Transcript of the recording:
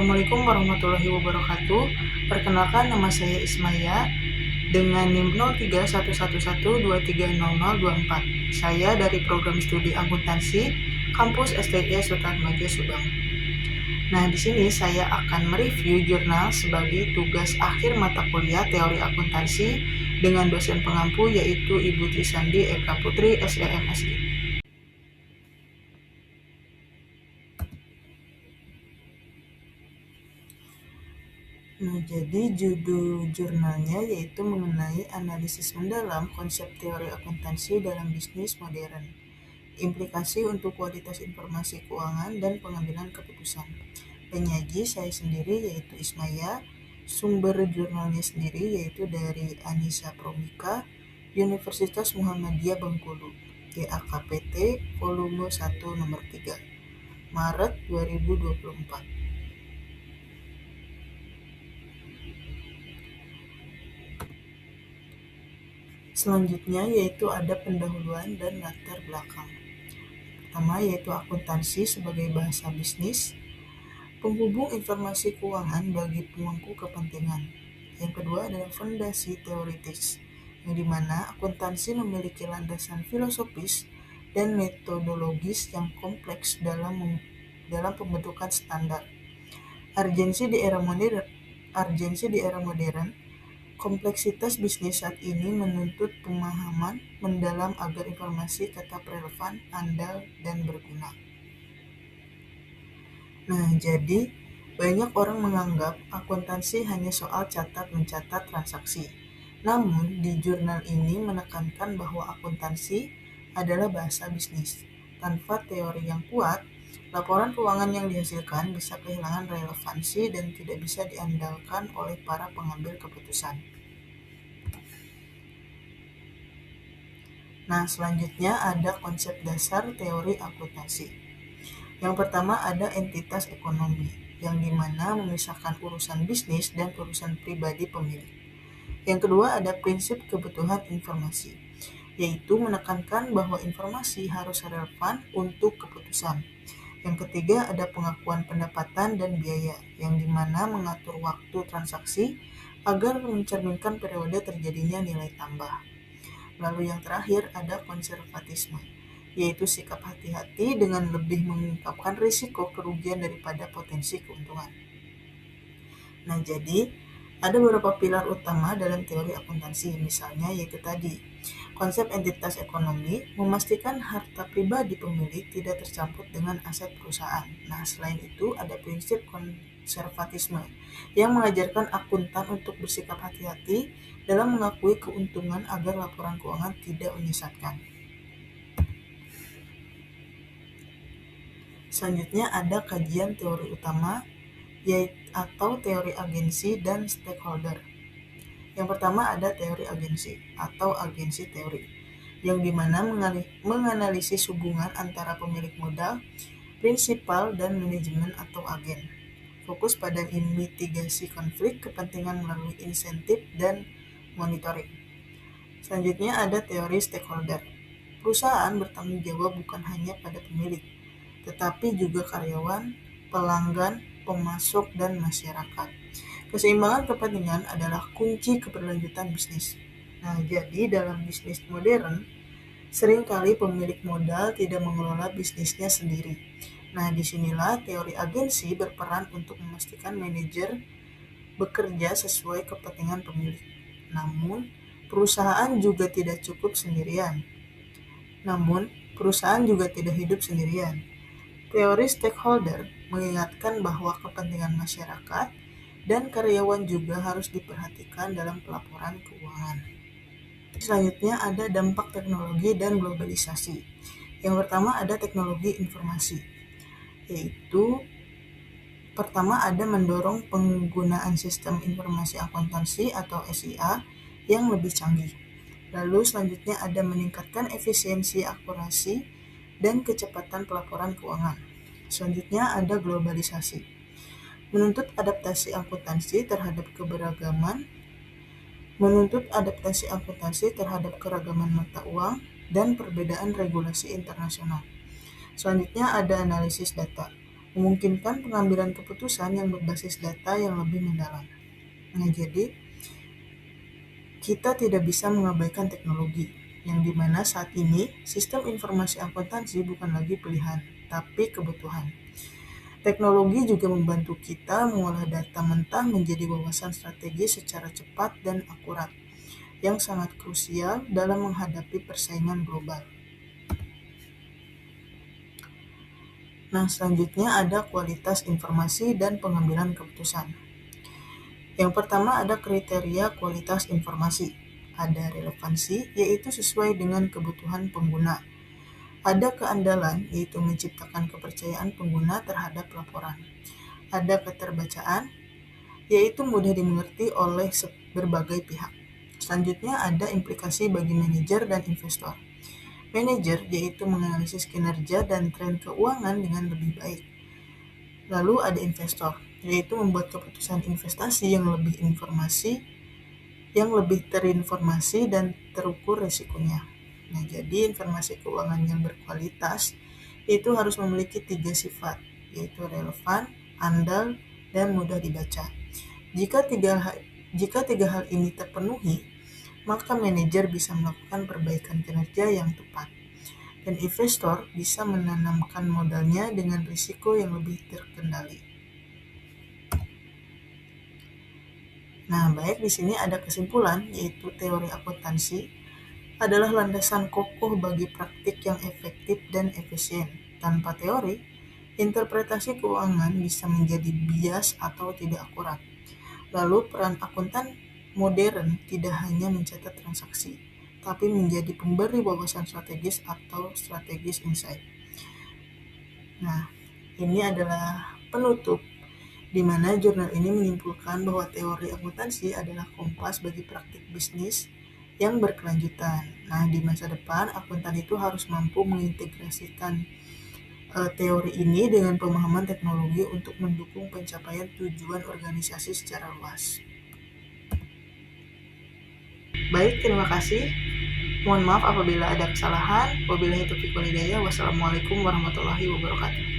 Assalamualaikum warahmatullahi wabarakatuh. Perkenalkan, nama saya Ismaya dengan NIM 031112300024. Saya dari program studi akuntansi kampus STI Sutarmaja Subang. Nah, di sini saya akan mereview jurnal sebagai tugas akhir mata kuliah teori akuntansi dengan dosen pengampu yaitu Ibu Trisandi Eka Putri SEMSI. Nah, jadi judul jurnalnya yaitu mengenai analisis mendalam konsep teori akuntansi dalam bisnis modern, implikasi untuk kualitas informasi keuangan dan pengambilan keputusan. Penyaji saya sendiri yaitu Ismaya, sumber jurnalnya sendiri yaitu dari Anissa Promika, Universitas Muhammadiyah Bengkulu, GAKPT, volume 1 nomor 3, Maret 2024. Selanjutnya yaitu ada pendahuluan dan latar belakang. Pertama yaitu akuntansi sebagai bahasa bisnis, penghubung informasi keuangan bagi pemangku kepentingan. Yang kedua adalah fondasi teoritis, yang dimana akuntansi memiliki landasan filosofis dan metodologis yang kompleks dalam pembentukan standar. Urgensi di era modern, kompleksitas bisnis saat ini menuntut pemahaman mendalam agar informasi tetap relevan, andal, dan berguna. Nah, jadi banyak orang menganggap akuntansi hanya soal catat-mencatat transaksi. Namun, di jurnal ini menekankan bahwa akuntansi adalah bahasa bisnis. Tanpa teori yang kuat, laporan keuangan yang dihasilkan bisa kehilangan relevansi dan tidak bisa diandalkan oleh para pengambil keputusan. Nah, selanjutnya ada konsep dasar teori akuntansi. Yang pertama ada entitas ekonomi, yang dimana memisahkan urusan bisnis dan urusan pribadi pemilik. Yang kedua ada prinsip kebutuhan informasi, yaitu menekankan bahwa informasi harus relevan untuk keputusan. Yang ketiga ada pengakuan pendapatan dan biaya, yang dimana mengatur waktu transaksi agar mencerminkan periode terjadinya nilai tambah. Lalu yang terakhir ada konservatisme, yaitu sikap hati-hati dengan lebih mengungkapkan risiko kerugian daripada potensi keuntungan. Nah, jadi ada beberapa pilar utama dalam teori akuntansi, misalnya yaitu tadi, konsep entitas ekonomi memastikan harta pribadi pemilik tidak tercampur dengan aset perusahaan. Nah, selain itu ada prinsip konservatisme yang mengajarkan akuntan untuk bersikap hati-hati dalam mengakui keuntungan agar laporan keuangan tidak menyesatkan. Selanjutnya ada kajian teori utama atau teori agensi dan stakeholder. Yang pertama ada teori agensi atau agensi teori, yang dimana menganalisis hubungan antara pemilik modal, prinsipal, dan manajemen atau agen. Fokus pada mitigasi konflik kepentingan melalui insentif dan monitoring. Selanjutnya ada teori stakeholder. Perusahaan bertanggung jawab bukan hanya pada pemilik, tetapi juga karyawan, pelanggan, pemasok, dan masyarakat. Keseimbangan kepentingan adalah kunci keberlanjutan bisnis. Nah, jadi dalam bisnis modern, seringkali pemilik modal tidak mengelola bisnisnya sendiri. Nah, disinilah teori agensi berperan untuk memastikan manajer bekerja sesuai kepentingan pemilik. Namun, perusahaan juga tidak hidup sendirian. Teori stakeholder mengingatkan bahwa kepentingan masyarakat dan karyawan juga harus diperhatikan dalam pelaporan keuangan. Selanjutnya ada dampak teknologi dan globalisasi. Yang pertama ada teknologi informasi, yaitu pertama ada mendorong penggunaan sistem informasi akuntansi atau SIA yang lebih canggih. Lalu selanjutnya ada meningkatkan efisiensi, akurasi, dan kecepatan pelaporan keuangan. Selanjutnya ada globalisasi, menuntut adaptasi akuntansi terhadap keragaman mata uang dan perbedaan regulasi internasional. Selanjutnya ada analisis data, memungkinkan pengambilan keputusan yang berbasis data yang lebih mendalam. Nah, jadi kita tidak bisa mengabaikan teknologi, yang dimana saat ini sistem informasi akuntansi bukan lagi pilihan, tapi kebutuhan. Teknologi juga membantu kita mengolah data mentah menjadi wawasan strategis secara cepat dan akurat, yang sangat krusial dalam menghadapi persaingan global. Nah, selanjutnya ada kualitas informasi dan pengambilan keputusan. Yang pertama ada kriteria kualitas informasi. Ada relevansi, yaitu sesuai dengan kebutuhan pengguna. Ada keandalan, yaitu menciptakan kepercayaan pengguna terhadap laporan. Ada keterbacaan, yaitu mudah dimengerti oleh berbagai pihak. Selanjutnya ada implikasi bagi manajer dan investor. Manajer yaitu menganalisis kinerja dan tren keuangan dengan lebih baik. Lalu ada investor, yaitu membuat keputusan investasi yang lebih terinformasi dan terukur risikonya. Nah, jadi informasi keuangan yang berkualitas itu harus memiliki 3 sifat, yaitu relevan, andal, dan mudah dibaca. Jika tiga hal ini terpenuhi, maka manajer bisa melakukan perbaikan kinerja yang tepat, dan investor bisa menanamkan modalnya dengan risiko yang lebih terkendali. Nah, baik, di sini ada kesimpulan, yaitu teori akuntansi adalah landasan kokoh bagi praktik yang efektif dan efisien. Tanpa teori, interpretasi keuangan bisa menjadi bias atau tidak akurat. Lalu peran akuntan modern tidak hanya mencatat transaksi, tapi menjadi pemberi wawasan strategis atau strategis insight. Nah, ini adalah penutup di mana jurnal ini menyimpulkan bahwa teori akuntansi adalah kompas bagi praktik bisnis yang berkelanjutan. Nah, di masa depan, akuntan itu harus mampu mengintegrasikan teori ini dengan pemahaman teknologi untuk mendukung pencapaian tujuan organisasi secara luas. Baik, terima kasih. Mohon maaf apabila ada kesalahan. Wabillahi taufiq wal hidayah. Wassalamualaikum warahmatullahi wabarakatuh.